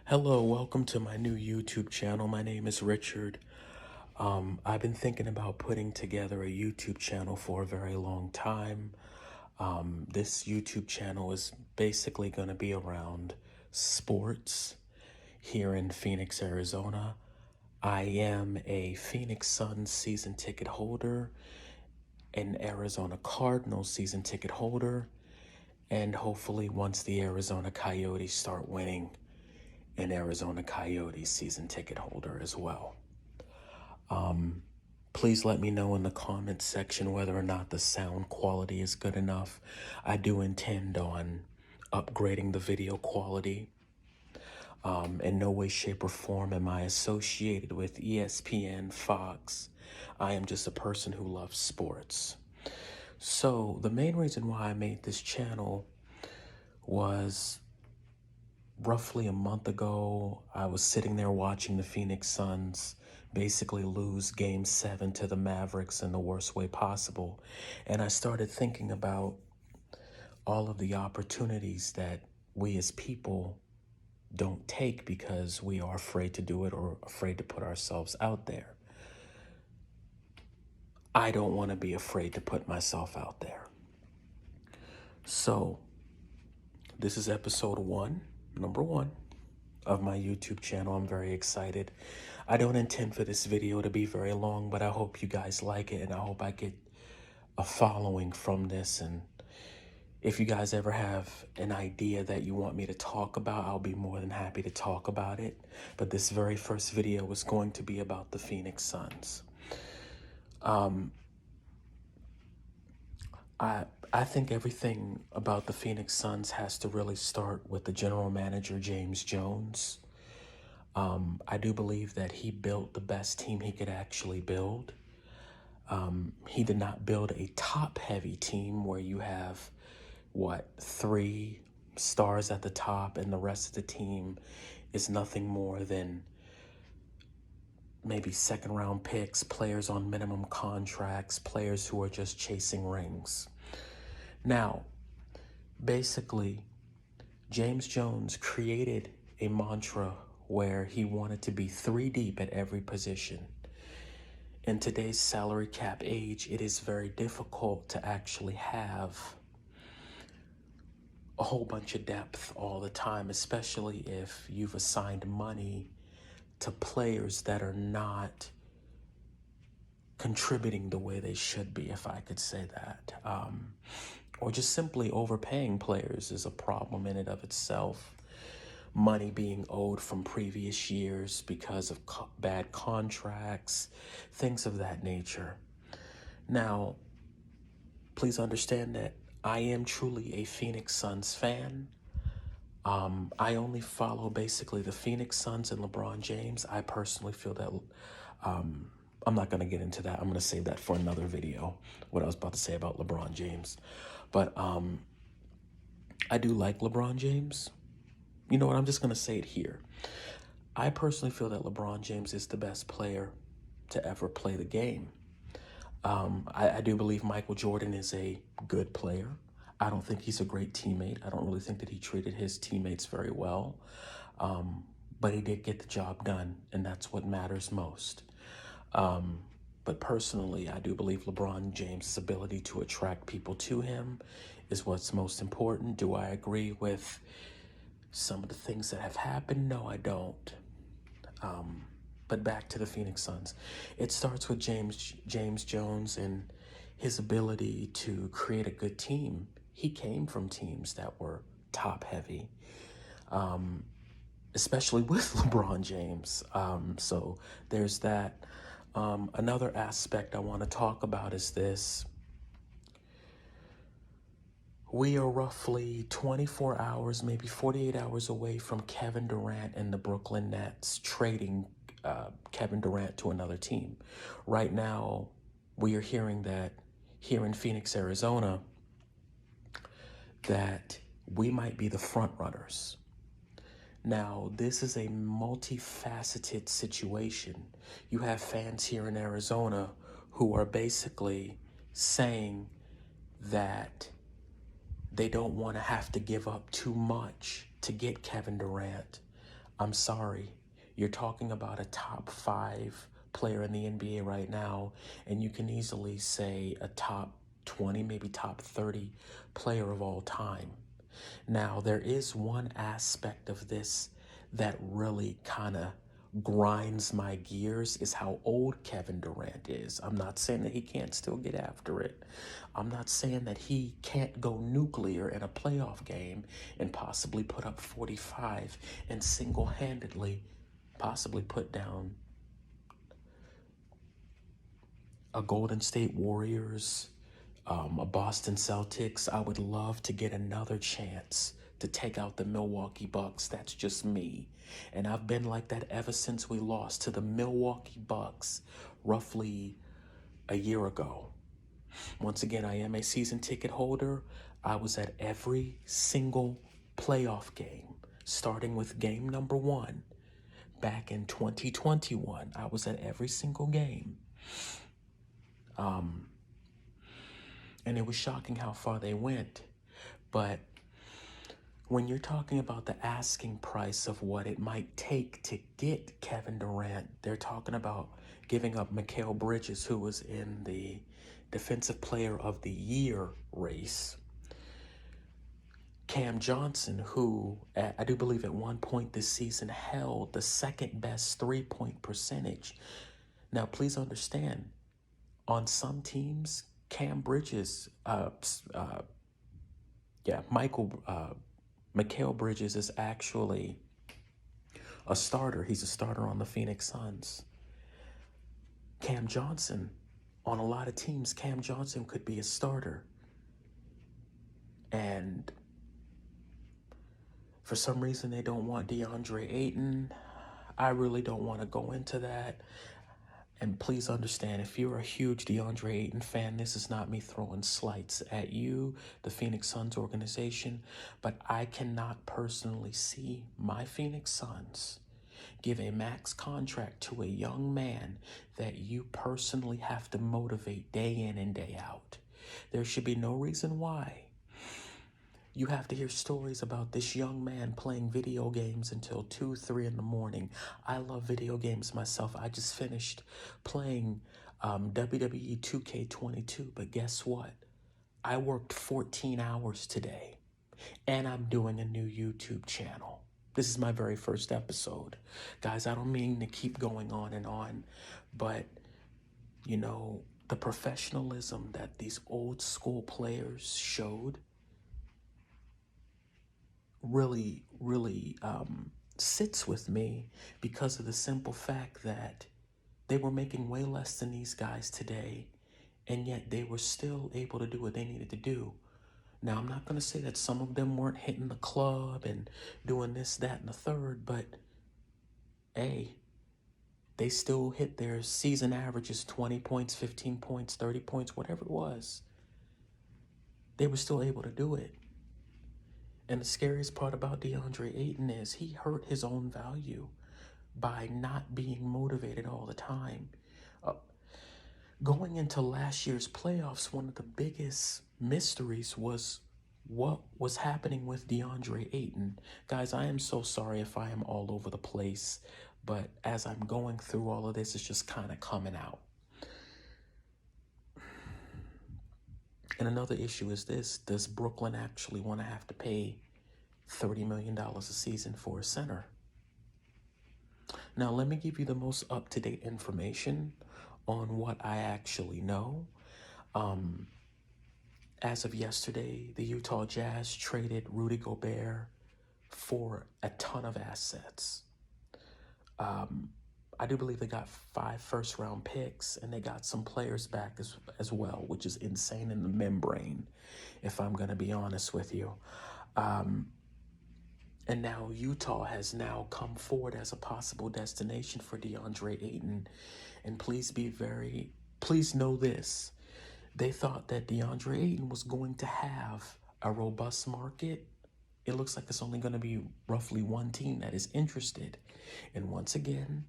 Hello, welcome to my new YouTube channel. My name is Richard. I've been thinking about putting together a YouTube channel for a very long time. This YouTube channel is basically going to be around sports here in Phoenix, Arizona. I am a Phoenix Suns season ticket holder, an Arizona Cardinals season ticket holder, and hopefully once the Arizona Coyotes start winning, an Arizona Coyotes season ticket holder as well. Please let me know in the comments section whether or not the sound quality is good enough. I do intend on upgrading the video quality. In no way, shape, or form am I associated with ESPN, Fox. I am just a person who loves sports. So the main reason why I made this channel was roughly a month ago. I was sitting there watching the Phoenix Suns basically lose game 7 to the Mavericks in the worst way possible. And I started thinking about all of the opportunities that we as people don't take because we are afraid to do it or afraid to put ourselves out there. I don't want to be afraid to put myself out there. So, this is episode number one of my YouTube channel. I'm very excited. I don't intend for this video to be very long, but I hope you guys like it and I hope I get a following from this. And if you guys ever have an idea that you want me to talk about, I'll be more than happy to talk about it. But this very first video was going to be about the Phoenix Suns. I think everything about the Phoenix Suns has to really start with the general manager, James Jones. I do believe that he built the best team he could actually build. He did not build a top-heavy team where you have, 3 stars at the top and the rest of the team is nothing more than maybe second-round picks, players on minimum contracts, players who are just chasing rings. Now, basically, James Jones created a mantra where he wanted to be 3 deep at every position. In today's salary cap age, it is very difficult to actually have a whole bunch of depth all the time, especially if you've assigned money to players that are not contributing the way they should be, if I could say that. Or just simply overpaying players is a problem in and of itself. Money being owed from previous years because of bad contracts, things of that nature. Now, please understand that I am truly a Phoenix Suns fan. I only follow basically the Phoenix Suns and LeBron James. I personally feel that, I'm not going to get into that. I'm going to save that for another video, what I was about to say about LeBron James. But I do like LeBron James. You know what, I'm just going to say it here. I personally feel that LeBron James is the best player to ever play the game. I do believe Michael Jordan is a good player. I don't think he's a great teammate. I don't really think that he treated his teammates very well. But he did get the job done, and that's what matters most. But personally, I do believe LeBron James' ability to attract people to him is what's most important. Do I agree with some of the things that have happened? No, I don't. But back to the Phoenix Suns. It starts with James Jones and his ability to create a good team. He came from teams that were top heavy, especially with LeBron James. So there's that. Another aspect I want to talk about is this. We are roughly 24 hours, maybe 48 hours away from Kevin Durant and the Brooklyn Nets trading Kevin Durant to another team. Right now, we are hearing that here in Phoenix, Arizona, that we might be the front runners. Now, this is a multifaceted situation. You have fans here in Arizona who are basically saying that they don't want to have to give up too much to get Kevin Durant. I'm sorry. You're talking about a top 5 player in the NBA right now, and you can easily say a top 20, maybe top 30 player of all time. Now, there is one aspect of this that really kind of grinds my gears is how old Kevin Durant is. I'm not saying that he can't still get after it. I'm not saying that he can't go nuclear in a playoff game and possibly put up 45 and single-handedly possibly put down a Golden State Warriors, a Boston Celtics. I would love to get another chance to take out the Milwaukee Bucks. That's just me. And I've been like that ever since we lost to the Milwaukee Bucks roughly a year ago. Once again, I am a season ticket holder. I was at every single playoff game, starting with game number 1 back in 2021. I was at every single game. And it was shocking how far they went. But when you're talking about the asking price of what it might take to get Kevin Durant, they're talking about giving up Mikal Bridges, who was in the Defensive Player of the Year race. Cam Johnson, who I do believe at one point this season held the second best 3-point percentage. Now, please understand, on some teams, Cam Bridges, Mikal Bridges is actually a starter. He's a starter on the Phoenix Suns. Cam Johnson, on a lot of teams, Cam Johnson could be a starter. And for some reason, they don't want DeAndre Ayton. I really don't want to go into that. And please understand, if you're a huge DeAndre Ayton fan, this is not me throwing slights at you, the Phoenix Suns organization, but I cannot personally see my Phoenix Suns give a max contract to a young man that you personally have to motivate day in and day out. There should be no reason why you have to hear stories about this young man playing video games until 2, 3 in the morning. I love video games myself. I just finished playing WWE 2K22, but guess what? I worked 14 hours today, and I'm doing a new YouTube channel. This is my very first episode. Guys, I don't mean to keep going on, but, you know, the professionalism that these old school players showed really sits with me because of the simple fact that they were making way less than these guys today, and yet they were still able to do what they needed to do. Now, I'm not going to say that some of them weren't hitting the club and doing this, that, and the third, but hey, they still hit their season averages, 20 points, 15 points, 30 points, whatever it was. They were still able to do it. And the scariest part about DeAndre Ayton is he hurt his own value by not being motivated all the time. Going into last year's playoffs, one of the biggest mysteries was what was happening with DeAndre Ayton. Guys, I am so sorry if I am all over the place, but as I'm going through all of this, it's just kind of coming out. And another issue is this: does Brooklyn actually want to have to pay $30 million a season for a center? Now, let me give you the most up-to-date information on what I actually know. As of yesterday, the Utah Jazz traded Rudy Gobert for a ton of assets. I do believe they got 5 first-round picks, and they got some players back as well, which is insane in the membrane, if I'm going to be honest with you. And now Utah has now come forward as a possible destination for DeAndre Ayton. And please know this. They thought that DeAndre Ayton was going to have a robust market. It looks like it's only going to be roughly one team that is interested. And once again,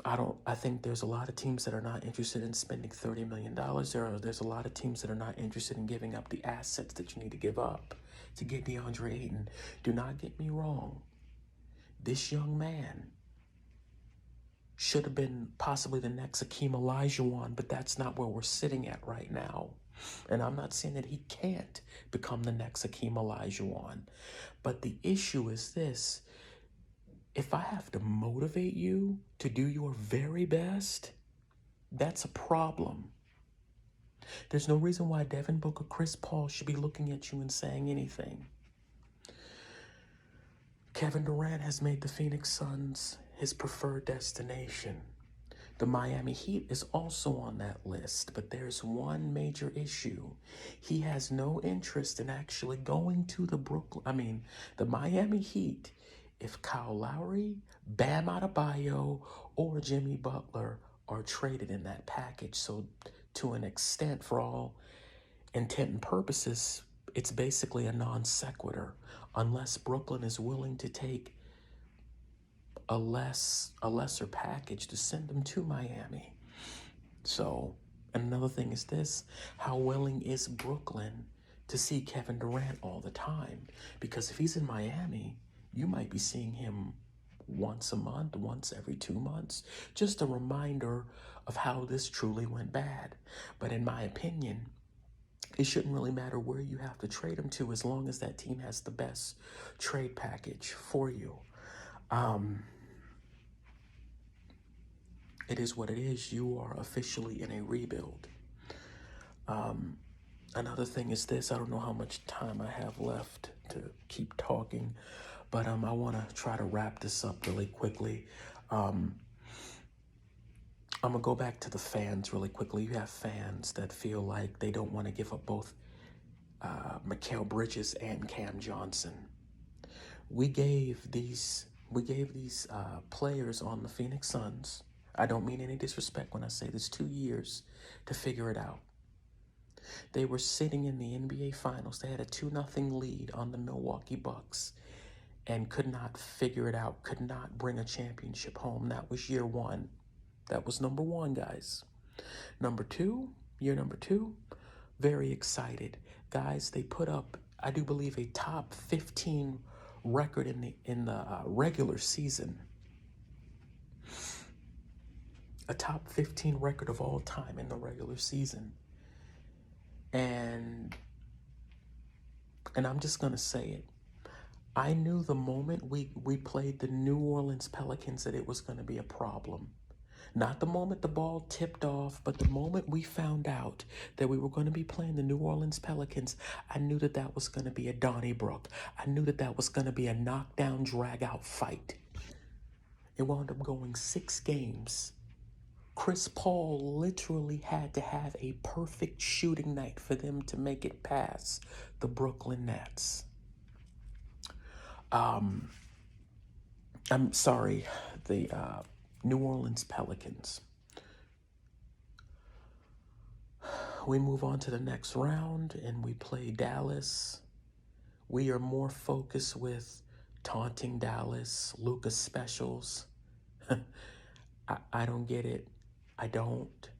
I think there's a lot of teams that are not interested in spending $30 million. There's a lot of teams that are not interested in giving up the assets that you need to give up to get DeAndre Ayton. Do not get me wrong. This young man should have been possibly the next Akeem Olajuwon, but that's not where we're sitting at right now. And I'm not saying that he can't become the next Akeem Olajuwon. But the issue is this. If I have to motivate you to do your very best, that's a problem. There's no reason why Devin Booker, Chris Paul should be looking at you and saying anything. Kevin Durant has made the Phoenix Suns his preferred destination. The Miami Heat is also on that list, but there's one major issue. He has no interest in actually going to the Miami Heat if Kyle Lowry, Bam Adebayo, or Jimmy Butler are traded in that package. So to an extent, for all intent and purposes, it's basically a non sequitur unless Brooklyn is willing to take a lesser package to send them to Miami. So another thing is this: how willing is Brooklyn to see Kevin Durant all the time? Because if he's in Miami, you might be seeing him once a month, once every 2 months. Just a reminder of how this truly went bad. But in my opinion, it shouldn't really matter where you have to trade him to, as long as that team has the best trade package for you. It is what it is. You are officially in a rebuild. Another thing is this. I don't know how much time I have left to keep talking, but I want to try to wrap this up really quickly. I'm going to go back to the fans really quickly. You have fans that feel like they don't want to give up both Mikal Bridges and Cam Johnson. We gave these players on the Phoenix Suns, I don't mean any disrespect when I say this, 2 years to figure it out. They were sitting in the NBA Finals. They had a 2-0 lead on the Milwaukee Bucks and could not figure it out, could not bring a championship home. That was year one. That was number one, guys. Year number two, very excited. Guys, they put up, I do believe, a top 15 record in the regular season. A top 15 record of all time in the regular season. And I'm just going to say it. I knew the moment we played the New Orleans Pelicans that it was going to be a problem. Not the moment the ball tipped off, but the moment we found out that we were going to be playing the New Orleans Pelicans, I knew that that was going to be a Donnybrook. I knew that that was going to be a knockdown, drag-out fight. It wound up going 6 games. Chris Paul literally had to have a perfect shooting night for them to make it past the Brooklyn Nets. The New Orleans Pelicans. We move on to the next round and we play Dallas. We are more focused with taunting Dallas, Lucas specials. I don't get it. I don't.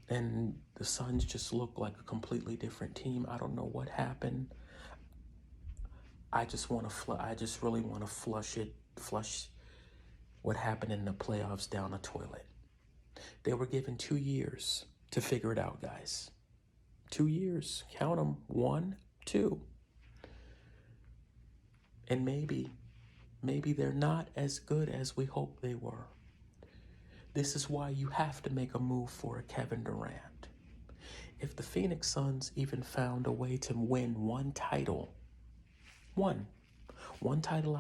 And the Suns just look like a completely different team. I don't know what happened. I just really want to flush what happened in the playoffs down the toilet. They were given 2 years to figure it out, guys. 2 years. Count them. 1, 2. And maybe they're not as good as we hoped they were. This is why you have to make a move for a Kevin Durant. If the Phoenix Suns even found a way to win one title out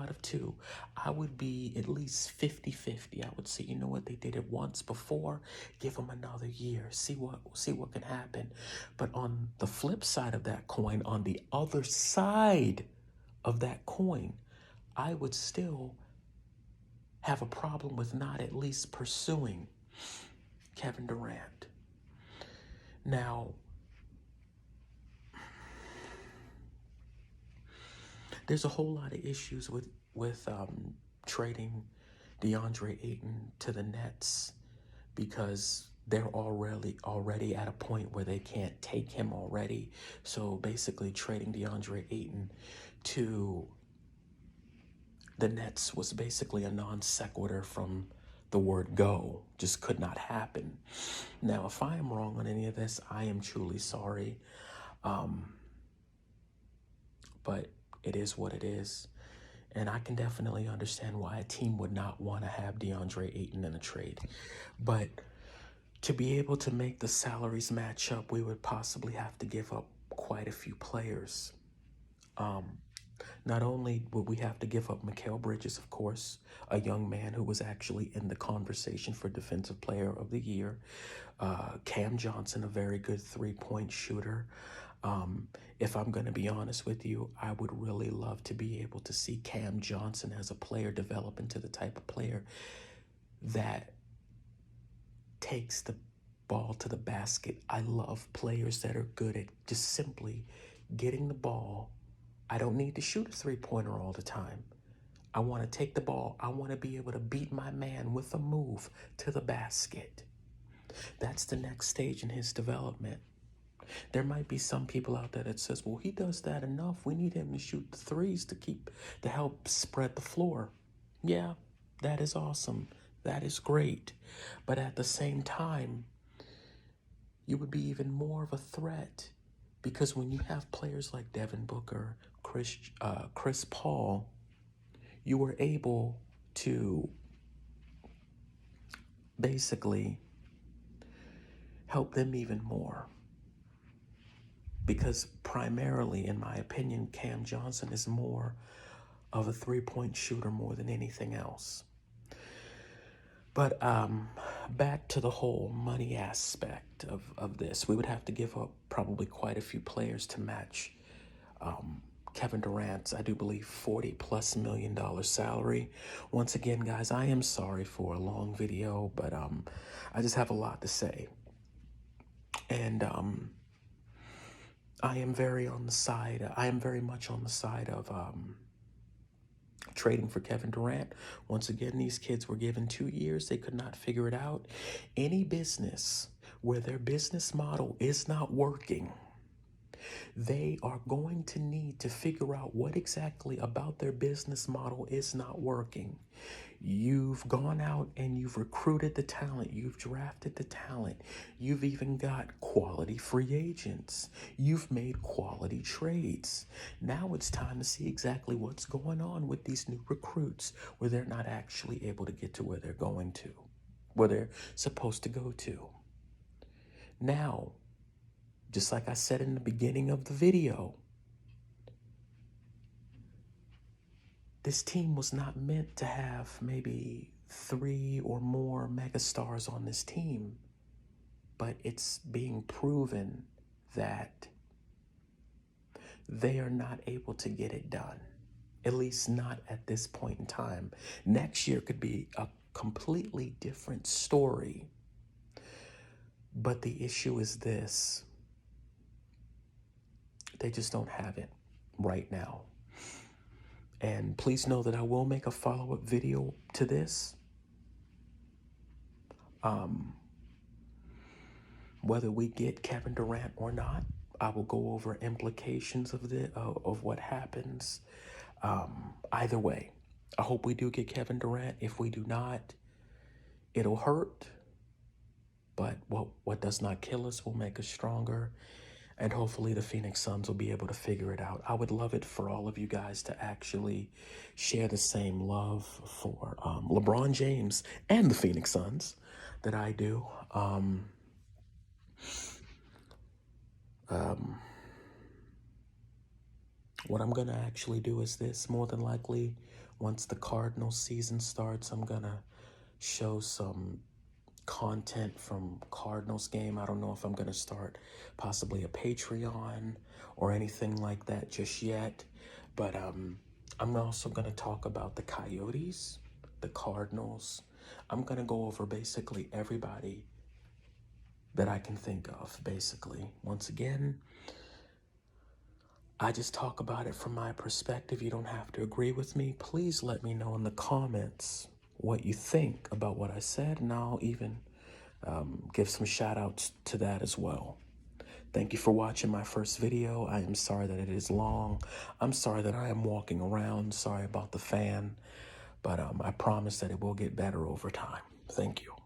of 2, I would be at least 50-50. I would say, you know what, they did it once before, give them another year, see what can happen. But on the flip side of that coin, on the other side of that coin, I would still have a problem with not at least pursuing Kevin Durant. Now, there's a whole lot of issues with trading DeAndre Ayton to the Nets because they're already at a point where they can't take him already. So basically trading DeAndre Ayton to the Nets was basically a non sequitur from the word go. Just could not happen. Now, if I am wrong on any of this, I am truly sorry. But it is what it is. And I can definitely understand why a team would not want to have DeAndre Ayton in a trade. But to be able to make the salaries match up, we would possibly have to give up quite a few players. Not only would we have to give up Mikal Bridges, of course, a young man who was actually in the conversation for Defensive Player of the Year, Cam Johnson, a very good three-point shooter. If I'm going to be honest with you, I would really love to be able to see Cam Johnson as a player develop into the type of player that takes the ball to the basket. I love players that are good at just simply getting the ball. I don't need to shoot a three-pointer all the time. I want to take the ball. I want to be able to beat my man with a move to the basket. That's the next stage in his development. There might be some people out there that says, well, he does that enough. We need him to shoot the threes to help spread the floor. Yeah, that is awesome. That is great. But at the same time, you would be even more of a threat, because when you have players like Devin Booker, Chris Paul, you were able to basically help them even more. Because primarily, in my opinion, Cam Johnson is more of a three-point shooter more than anything else. But back to the whole money aspect of this. We would have to give up probably quite a few players to match Kevin Durant's, I do believe, $40+ million salary. Once again, guys, I am sorry for a long video, but I just have a lot to say. And I am very much on the side of trading for Kevin Durant. Once again, these kids were given 2 years. They could not figure it out. Any business where their business model is not working, they are going to need to figure out what exactly about their business model is not working. You've gone out and you've recruited the talent. You've drafted the talent. You've even got quality free agents. You've made quality trades. Now it's time to see exactly what's going on with these new recruits, where they're not actually able to get to where they're going to, where they're supposed to go to. Now, just like I said in the beginning of the video, this team was not meant to have maybe 3 or more megastars on this team, but it's being proven that they are not able to get it done, at least not at this point in time. Next year could be a completely different story, but the issue is this: they just don't have it right now. And please know that I will make a follow-up video to this. Whether we get Kevin Durant or not, I will go over implications of what happens. Either way, I hope we do get Kevin Durant. If we do not, it'll hurt. But what does not kill us will make us stronger. And hopefully the Phoenix Suns will be able to figure it out. I would love it for all of you guys to actually share the same love for LeBron James and the Phoenix Suns that I do. What I'm going to actually do is this. More than likely, once the Cardinals season starts, I'm going to show some content from Cardinals game. I don't know if I'm going to start possibly a Patreon or anything like that just yet, but I'm also going to talk about the Coyotes, the Cardinals. I'm going to go over basically everybody that I can think of, basically. Once again, I just talk about it from my perspective. You don't have to agree with me. Please let me know in the comments what you think about what I said, and I'll even give some shout outs to that as well. Thank you for watching my first video. I am sorry that it is long. I'm sorry that I am walking around. Sorry about the fan. But I promise that it will get better over time. Thank you.